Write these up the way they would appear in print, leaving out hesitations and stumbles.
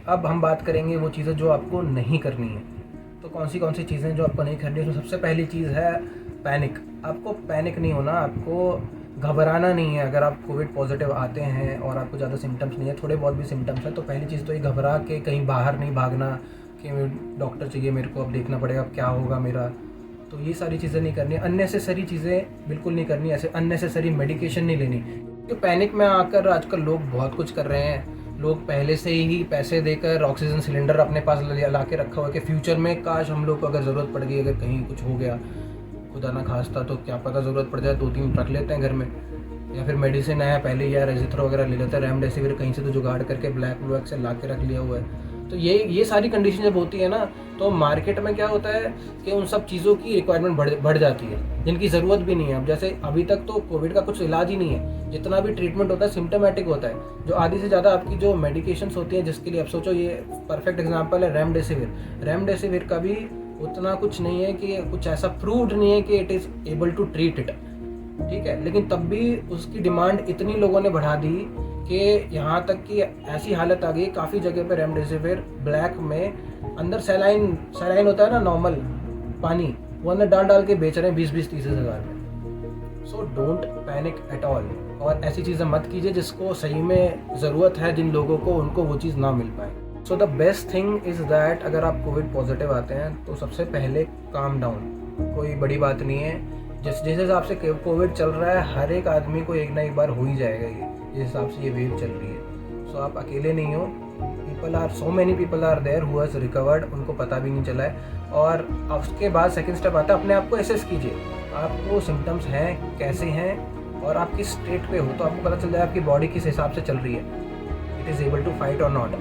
अब हम बात करेंगे वो चीज़ें जो आपको नहीं करनी है। तो कौन सी चीज़ें जो आपको नहीं करनी है, उसमें सबसे पहली चीज़ है पैनिक। आपको पैनिक नहीं होना, आपको घबराना नहीं है। अगर आप कोविड पॉजिटिव आते हैं और आपको ज़्यादा सिम्टम्स नहीं है, थोड़े बहुत भी सिम्टम्स हैं, तो पहली चीज़ तो ये घबरा के कहीं बाहर नहीं भागना कि डॉक्टर चाहिए मेरे को, अब देखना पड़ेगा अब क्या होगा मेरा। तो ये सारी चीज़ें नहीं करनी, अननेसेसरी चीज़ें बिल्कुल नहीं करनी, ऐसे अननेसेसरी मेडिकेशन नहीं लेनी। क्योंकि पैनिक में आकर आजकल लोग बहुत कुछ कर रहे हैं। लोग पहले से ही पैसे देकर ऑक्सीजन सिलेंडर अपने पास ला के रखा हुआ है कि फ्यूचर में काश हम लोग को अगर ज़रूरत पड़ गई, अगर कहीं कुछ हो गया खुदा ना खास्ता, तो क्या पता ज़रूरत पड़ जाए, 2-3 रख लेते हैं घर में। या फिर मेडिसिन है पहले ही, या रेजिथ्रो वगैरह ले लेते हैं, रेमडेसिविर कहीं से तो जुगाड़ करके ब्लैक से ला के रख लिया हुआ है। तो ये सारी कंडीशन जब होती है ना, तो मार्केट में क्या होता है कि उन सब चीज़ों की रिक्वायरमेंट बढ़ जाती है जिनकी ज़रूरत भी नहीं है। अब जैसे अभी तक तो कोविड का कुछ इलाज ही नहीं है, जितना भी ट्रीटमेंट होता है सिम्टोमेटिक होता है। जो आधी से ज़्यादा आपकी जो मेडिकेशंस होती हैं, जिसके लिए अब सोचो, ये परफेक्ट एग्जांपल है रेमडेसिविर का भी उतना कुछ नहीं है कि कुछ ऐसा प्रूव्ड नहीं है कि it is able to treat it, ठीक है। लेकिन तब भी उसकी डिमांड इतनी लोगों ने बढ़ा दी कि यहाँ तक कि ऐसी हालत आ गई काफ़ी जगह पे रेमडेसिविर ब्लैक में अंदर सलाइन होता है ना, नॉर्मल पानी, वो अंदर डाल के बेच रहे हैं 20-30 हज़ार में। So don't panic at all, और ऐसी चीज़ें मत कीजिए जिसको सही में ज़रूरत है, जिन लोगों को उनको वो चीज़ ना मिल पाए। So the best thing is that अगर आप कोविड पॉजिटिव आते हैं तो सबसे पहले काम डाउन। कोई बड़ी बात नहीं है, जिस हिसाब से कोविड चल रहा है, हर एक आदमी को एक ना एक बार हो ही जाएगा ये, जिस हिसाब से ये वेव चल रही है। सो आप अकेले नहीं हो, so many people are there who has recovered, उनको पता भी नहीं चला है। और उसके बाद सेकंड स्टेप आता है, अपने आप को एसेस कीजिए, आपको सिम्टम्स हैं कैसे हैं और आप किस स्टेट पे हो, तो आपको पता चल जाए आपकी बॉडी किस हिसाब से चल रही है, it is able to fight or not.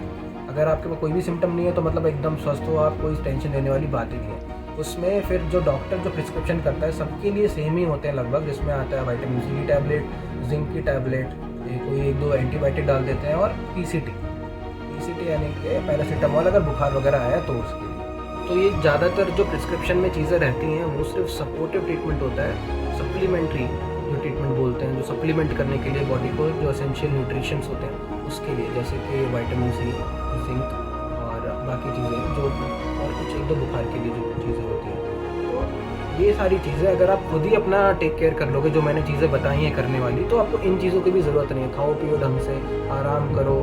अगर आपके पास कोई भी सिम्टम नहीं है तो मतलब एकदम स्वस्थ हो आप, कोई टेंशन लेने वाली बात ही नहीं है। उसमें फिर जो डॉक्टर जो प्रिस्क्रिप्शन करता है सबके लिए सेम ही होते हैं लगभग, जिसमें आता है विटामिन सी की टैबलेट, जिंक की टैबलेट, कोई 1-2 एंटीबायोटिक डाल देते हैं, और पीसीटी यानी कि पैरासीटामोल अगर बुखार वगैरह आया तो उसके लिए। तो ये ज़्यादातर जो प्रिस्क्रिप्शन में चीज़ें रहती हैं वो सिर्फ सपोर्टिव ट्रीटमेंट होता है, सप्लीमेंट्री जो ट्रीटमेंट बोलते हैं, जो सप्लीमेंट करने के लिए बॉडी को जो एसेंशियल न्यूट्रिशंस होते हैं उसके लिए, जैसे कि विटामिन सी, जिंक और बाकी चीज़ें जो, और कुछ 1-2 बुखार के लिए जो चीज़ें होती हैं। तो ये सारी चीज़ें अगर आप खुद ही अपना टेक केयर कर लोगे, जो मैंने चीज़ें बताई हैं करने वाली, तो आपको इन चीज़ों की भी ज़रूरत नहीं है। खाओ पियो ढंग से, आराम करो,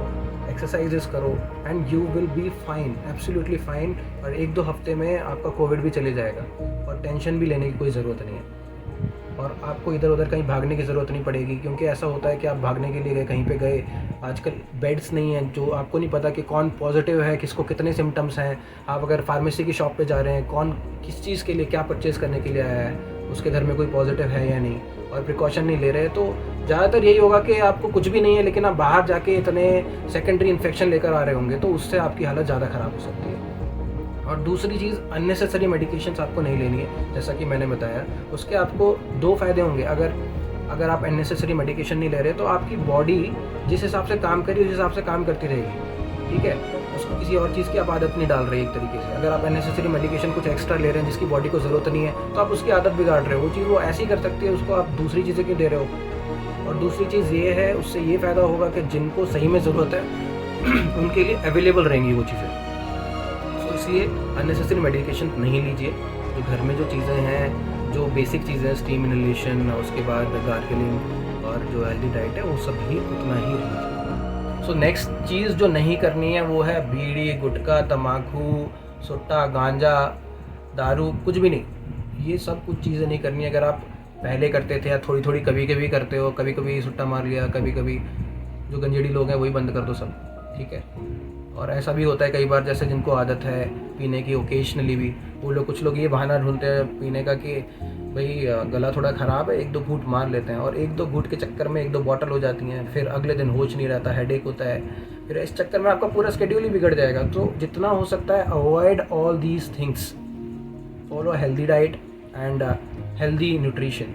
एक्सरसाइजेस करो, and you will be fine, absolutely fine. और 1-2 हफ्ते में आपका कोविड भी चले जाएगा और टेंशन भी लेने की कोई ज़रूरत नहीं है। और आपको इधर उधर कहीं भागने की ज़रूरत नहीं पड़ेगी, क्योंकि ऐसा होता है कि आप भागने के लिए गए, कहीं पे गए, आजकल बेड्स नहीं हैं, जो आपको नहीं पता कि कौन पॉजिटिव है, किसको कितने सिम्टम्स हैं। आप अगर फार्मेसी की शॉप पे जा रहे हैं, कौन किस चीज़ के लिए क्या परचेज़ करने के लिए आया है, उसके घर में कोई पॉजिटिव है या नहीं, और प्रिकॉशन नहीं ले रहे, तो ज़्यादातर यही होगा कि आपको कुछ भी नहीं है, लेकिन आप बाहर जाके इतने सेकेंडरी इन्फेक्शन लेकर आ रहे होंगे, तो उससे आपकी हालत ज़्यादा ख़राब हो सकती है। और दूसरी चीज़, अननेसेसरी मेडिकेशंस आपको नहीं लेनी है, जैसा कि मैंने बताया। उसके आपको 2 फ़ायदे होंगे। अगर आप अननेसेसरी मेडिकेशन नहीं ले रहे, तो आपकी बॉडी जिस हिसाब से काम करी उस हिसाब से काम करती रहेगी, ठीक है। उसको किसी और चीज़ की आप आदत नहीं डाल रहे एक तरीके से। अगर आप अननेसेसरी मेडिकेशन कुछ एक्स्ट्रा ले रहे हैं जिसकी बॉडी को ज़रूरत नहीं है, तो आप उसकी आदत बिगाड़ रहे हो। वो चीज़ वो ऐसी ही कर सकती है, उसको आप दूसरी चीज़ें क्यों दे रहे हो। और दूसरी चीज़ ये है, उससे ये फ़ायदा होगा कि जिनको सही में ज़रूरत है उनके लिए अवेलेबल रहेंगी वो चीज़ें। इसलिए अननेसेसरी मेडिकेशन नहीं लीजिए। जो घर में जो चीज़ें हैं, जो बेसिक चीज़ें हैं, स्टीम इनहेलेशन, उसके बाद गार्गलिंग और जो हेल्दी डाइट है, वो सब भी उतना ही लीजिए। सो नेक्स्ट चीज़ जो नहीं करनी है वो है बीड़ी, गुटखा, तम्बाकू, सुट्टा, गांजा, दारू, कुछ भी नहीं। ये सब कुछ चीज़ें नहीं करनी है। अगर आप पहले करते थे या थोड़ी थोड़ी कभी कभी करते हो, कभी कभी सुट्टा मार लिया, कभी कभी, जो गंजेड़ी लोग हैं वही बंद कर दो सब, ठीक है। और ऐसा भी होता है कई बार, जैसे जिनको आदत है पीने की ओकेजनली भी, वो लोग, कुछ लोग ये बहाना ढूंढते हैं पीने का कि भाई गला थोड़ा ख़राब है, 1-2 घूंट मार लेते हैं, और 1-2 घूंट के चक्कर में 1-2 बॉटल हो जाती हैं, फिर अगले दिन होश नहीं रहता, हेडेक होता है, फिर इस चक्कर में आपका पूरा स्केड्यूल ही बिगड़ जाएगा। तो जितना हो सकता है avoid all these things, follow healthy diet and healthy nutrition.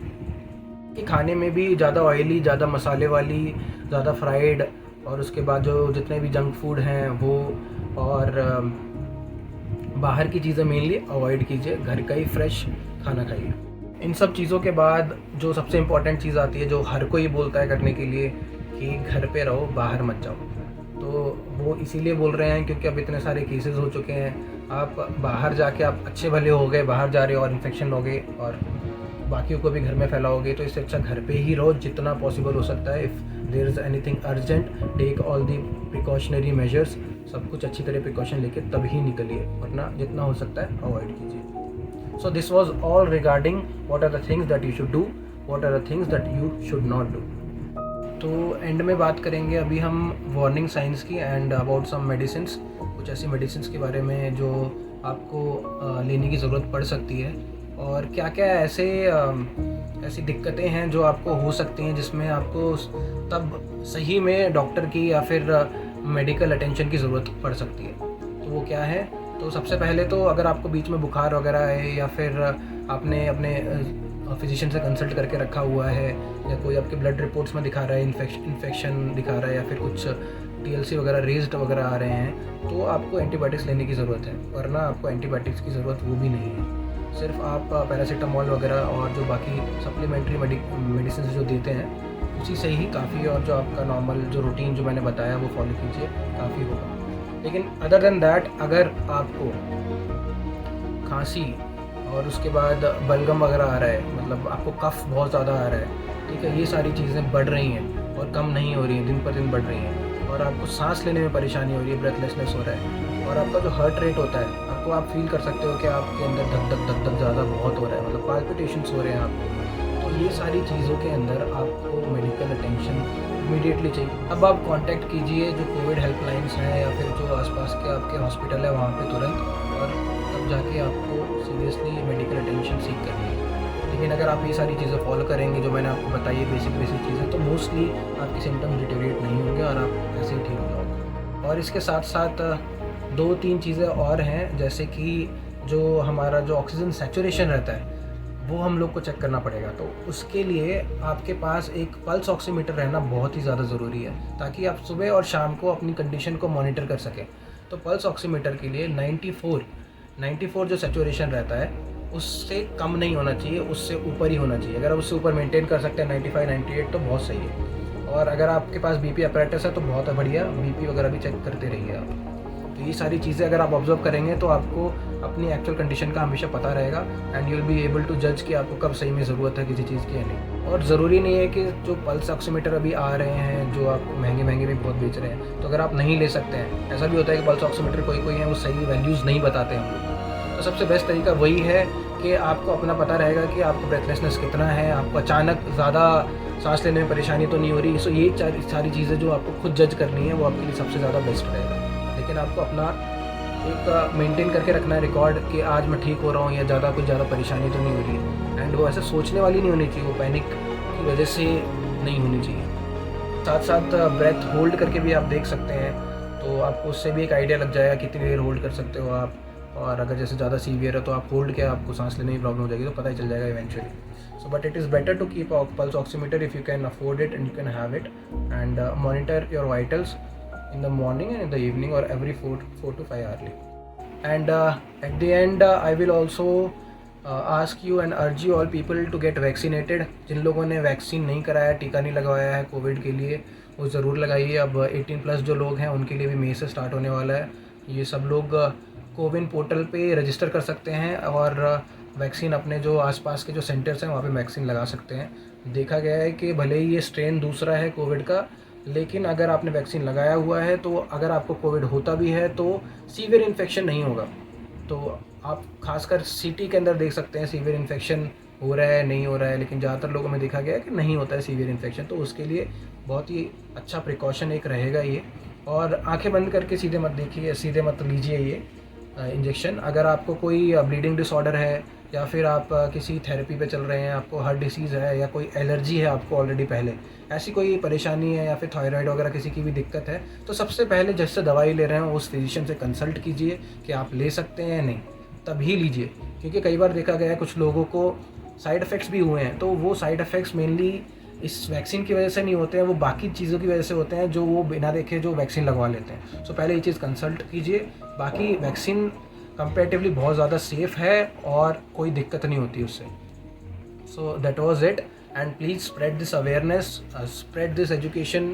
कि खाने में भी ज़्यादा ऑयली, ज़्यादा मसाले वाली, ज़्यादा फ्राइड, और उसके बाद जो जितने भी जंक फूड हैं वो, और बाहर की चीज़ें मेनली अवॉइड कीजिए, घर का ही फ्रेश खाना खाइए। इन सब चीज़ों के बाद जो सबसे इम्पॉर्टेंट चीज़ आती है, जो हर कोई बोलता है करने के लिए, कि घर पे रहो, बाहर मत जाओ। तो वो इसीलिए बोल रहे हैं क्योंकि अब इतने सारे केसेस हो चुके हैं। आप बाहर जाके आप अच्छे भले हो गए, बाहर जा रहे हो और इन्फेक्शन लोगे और बाकियों को भी घर में फैलाओगे, तो इससे अच्छा घर पे ही रहो जितना पॉसिबल हो सकता है। If there is anything urgent, take all the precautionary measures, सब कुछ अच्छी तरह प्रिकॉशन लेके तभी निकलिए, वरना जितना हो सकता है अवॉइड कीजिए। So this was all regarding what are the things that you should do, what are the things that you should not do. तो एंड में बात करेंगे अभी हम वार्निंग साइंस की एंड अबाउट सम मेडिसिन्स, कुछ ऐसी मेडिसिन्स के बारे में जो आपको लेने की ज़रूरत पड़ सकती है, और क्या क्या ऐसी दिक्कतें हैं जो आपको हो सकती हैं जिसमें आपको तब सही में डॉक्टर की या फिर मेडिकल अटेंशन की ज़रूरत पड़ सकती है। तो वो क्या है? तो सबसे पहले तो अगर आपको बीच में बुखार वगैरह है या फिर आपने अपने फिजिशियन से कंसल्ट करके रखा हुआ है या कोई आपके ब्लड रिपोर्ट्स में दिखा रहा है इन्फेक्शन दिखा रहा है या फिर कुछ TLC वगैरह रेज्ड वगैरह आ रहे हैं, तो आपको एंटीबायोटिक्स लेने की ज़रूरत है, वरना आपको एंटीबायोटिक्स की ज़रूरत वो भी नहीं है। सिर्फ आप पैरासीटामॉल वगैरह और जो बाकी सप्लीमेंट्री मेडिसिन जो देते हैं उसी से ही काफ़ी, और जो आपका नॉर्मल जो रूटीन जो मैंने बताया वो फॉलो कीजिए, काफ़ी होगा। लेकिन अदर देन दैट, अगर आपको खांसी और उसके बाद बलगम वगैरह आ रहा है, मतलब आपको कफ बहुत ज़्यादा आ रहा है, ठीक है, ये सारी चीज़ें बढ़ रही हैं और कम नहीं हो रही हैं, दिन पर दिन बढ़ रही हैं, और आपको सांस लेने में परेशानी हो रही है, ब्रेथलेसनेस हो रहा है, और आपका जो हार्ट रेट होता है, आपको आप फील कर सकते हो कि आपके अंदर धक धक ज़्यादा बहुत हो रहा है, मतलब पाल्पिटेशंस हो रहे हैं आपको, तो ये सारी चीज़ों के अंदर आपको मेडिकल अटेंशन इमीडिएटली चाहिए। अब आप कांटेक्ट कीजिए जो कोविड हेल्पलाइंस हैं या फिर जो आसपास के आपके हॉस्पिटल है वहाँ पे तुरंत, और तब जाके आपको सीरियसली मेडिकल अटेंशन सीख करनी है। लेकिन अगर आप ये सारी चीज़ें फॉलो करेंगे जो मैंने आपको बताई है, बेसिक चीज़ें, तो मोस्टली आपके सिम्टम्स डिटेरिएट नहीं होंगे और आप ऐसे ही ठीक हो जाओगे। और इसके साथ साथ 2-3 चीज़ें और हैं, जैसे कि जो हमारा जो ऑक्सीजन सैचुरेशन रहता है वो हम लोग को चेक करना पड़ेगा। तो उसके लिए आपके पास एक पल्स ऑक्सीमीटर रहना बहुत ही ज़्यादा ज़रूरी है, ताकि आप सुबह और शाम को अपनी कंडीशन को मॉनिटर कर सकें। तो पल्स ऑक्सीमीटर के लिए 94 जो सैचुरेशन रहता है उससे कम नहीं होना चाहिए, उससे ऊपर ही होना चाहिए। अगर आप उससे ऊपर मेंटेन कर सकते हैं 95-98 तो बहुत सही है। और अगर आपके पास BP अपरेटस है तो बहुत बढ़िया, BP वगैरह भी चेक करते रहिए आप। तो ये सारी चीज़ें अगर आप ऑब्जर्व करेंगे तो आपको अपनी एक्चुअल कंडीशन का हमेशा पता रहेगा, and you will be able to जज कि आपको कब सही में ज़रूरत है किसी चीज़ की या नहीं। और ज़रूरी नहीं है कि जो पल्स ऑक्सीमीटर अभी आ रहे हैं जो आप महंगे भी बहुत बेच रहे हैं, तो अगर आप नहीं ले सकते हैं, ऐसा भी होता है कि पल्स ऑक्सीमीटर कोई है वो सही वैल्यूज़ नहीं बताते हम लोग, तो सबसे बेस्ट तरीका वही है कि आपको अपना पता रहेगा कि आपको ब्रेथलेसनेस कितना है, आपको अचानक ज़्यादा सांस लेने में परेशानी तो नहीं हो रही। सो ये सारी चीज़ें जो आपको खुद जज करनी है वो आपके लिए सबसे ज़्यादा बेस्ट रहेगा। लेकिन आपको अपना एक मेंटेन करके रखना है रिकॉर्ड कि आज मैं ठीक हो रहा हूँ या कुछ ज़्यादा परेशानी तो नहीं हो रही है, एंड वो ऐसे सोचने वाली नहीं होनी चाहिए, वो पैनिक की वजह से नहीं होनी चाहिए। साथ साथ ब्रेथ होल्ड करके भी आप देख सकते हैं, तो आपको उससे भी एक आइडिया लग जाएगा कितनी देर होल्ड कर सकते हो आप, और अगर जैसे ज़्यादा सीवियर है तो आप होल्ड किया आपको सांस लेने में प्रॉब्लम हो जाएगी तो पता ही चल जाएगा eventually. So but it is better to keep a pulse oximeter if you can afford it and you can have it, and monitor your vitals in the morning and in the evening or every 4 to 5 hourly. And at the end I will also ask you and urge you all people to get vaccinated. जिन लोगों ने vaccine नहीं कराया, टीका नहीं लगवाया है Covid के लिए, वो ज़रूर लगाइए। अब 18+ जो लोग हैं उनके लिए भी मई से स्टार्ट होने वाला है। ये सब लोग कोविन पोर्टल पे रजिस्टर कर सकते हैं और वैक्सीन अपने जो आसपास के जो सेंटर्स हैं वहाँ पे वैक्सीन लगा सकते हैं। देखा गया है कि भले ही ये स्ट्रेन दूसरा है कोविड का, लेकिन अगर आपने वैक्सीन लगाया हुआ है तो अगर आपको कोविड होता भी है तो सीवियर इन्फेक्शन नहीं होगा। तो आप खासकर सिटी के अंदर देख सकते हैं सीवियर इन्फेक्शन हो रहा है नहीं हो रहा है, लेकिन ज़्यादातर लोगों में देखा गया है कि नहीं होता है सीवियर इन्फेक्शन। तो उसके लिए बहुत ही अच्छा प्रिकॉशन एक रहेगा ये। और आंखें बंद करके सीधे मत देखिए, सीधे मत लीजिए ये इंजेक्शन। अगर आपको कोई ब्लीडिंग डिसऑर्डर है या फिर आप किसी थेरेपी पे चल रहे हैं, आपको हार्ट डिसीज़ है या कोई एलर्जी है आपको ऑलरेडी पहले, ऐसी कोई परेशानी है या फिर थायराइड वगैरह किसी की भी दिक्कत है, तो सबसे पहले जिससे दवाई ले रहे हैं उस फिजिशियन से कंसल्ट कीजिए कि आप ले सकते हैं या नहीं, तभी लीजिए। क्योंकि कई बार देखा गया है कुछ लोगों को साइड इफ़ेक्ट्स भी हुए हैं, तो वो साइड इफ़ेक्ट्स मेनली इस वैक्सीन की वजह से नहीं होते हैं, वो बाकी चीज़ों की वजह से होते हैं जो वो बिना देखे जो वैक्सीन लगवा लेते हैं। सो पहले ये चीज़ कंसल्ट कीजिए। बाकी वैक्सीन कंपैरेटिवली बहुत ज़्यादा सेफ़ है और कोई दिक्कत नहीं होती उससे। So that was it, and please spread this awareness, spread this education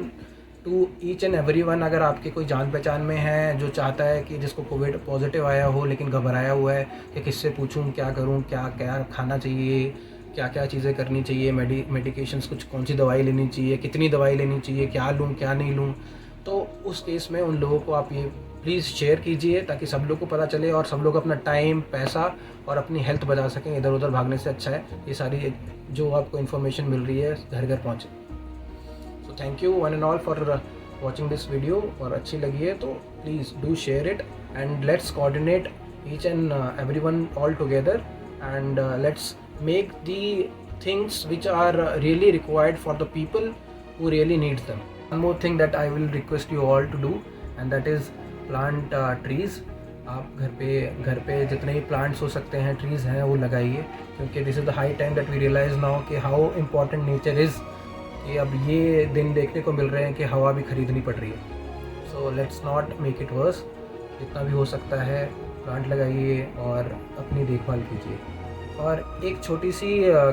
to each and every one, अगर आपके कोई जान पहचान में है जो चाहता है कि जिसको कोविड पॉजिटिव आया हो लेकिन घबराया हुआ है कि किससे पूछूं, क्या करूं, क्या क्या खाना चाहिए, क्या क्या चीज़ें करनी चाहिए, मेडिकेशंस कुछ कौन सी दवाई लेनी चाहिए, कितनी दवाई लेनी चाहिए, क्या लूँ क्या नहीं लूँ, तो उस केस में उन लोगों को आप ये प्लीज़ शेयर कीजिए ताकि सब लोग को पता चले और सब लोग अपना टाइम, पैसा और अपनी हेल्थ बचा सकें। इधर उधर भागने से अच्छा है ये सारी जो आपको इन्फॉर्मेशन मिल रही है घर घर पहुँचे। So thank you one and all for watching this video, और अच्छी लगी है तो please do share it and let's coordinate each and every one all together and let's make the things which are really required for the people who really needs them. One more thing that I will request you all to do, and that is plant trees. आप घर पे जितने ही plants हो सकते हैं, trees हैं, वो लगाइए, क्योंकि this is the high time that we realise now कि हाउ इम्पॉर्टेंट नेचर इज़, कि अब ये दिन देखने को मिल रहे हैं कि हवा भी खरीदनी पड़ रही है। So let's not make it worse, जितना भी हो सकता है प्लांट लगाइए और अपनी देखभाल कीजिए। और एक छोटी सी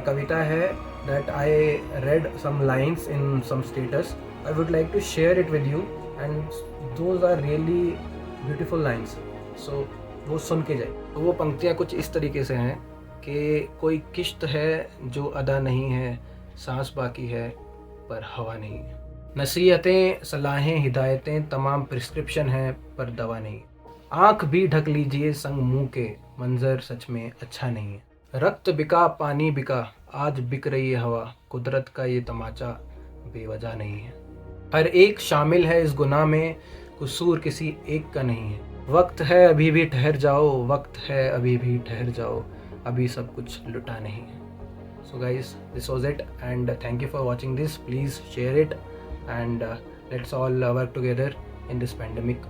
कविता है that I read some lines in some status, I would like to share it with you and those are really beautiful lines, so वो सुन के जाए। तो वो पंक्तियाँ कुछ इस तरीके से हैं कि कोई किश्त है जो अदा नहीं है, सांस बाकी है पर हवा नहीं है, नसीहतें, सलाहें, हिदायतें तमाम प्रिस्क्रिप्शन हैं पर दवा नहीं, आँख भी ढक लीजिए संग मुँह के, मंजर सच में अच्छा नहीं है, रक्त बिका पानी बिका, आज बिक रही है हवा, कुदरत का ये तमाचा बेवजह नहीं है, हर एक शामिल है इस गुनाह में, कसूर किसी एक का नहीं है, वक्त है अभी भी ठहर जाओ, वक्त है अभी भी ठहर जाओ, अभी सब कुछ लुटा नहीं है। So guys, this was it and thank you for watching this. Please share it and let's all work together in this pandemic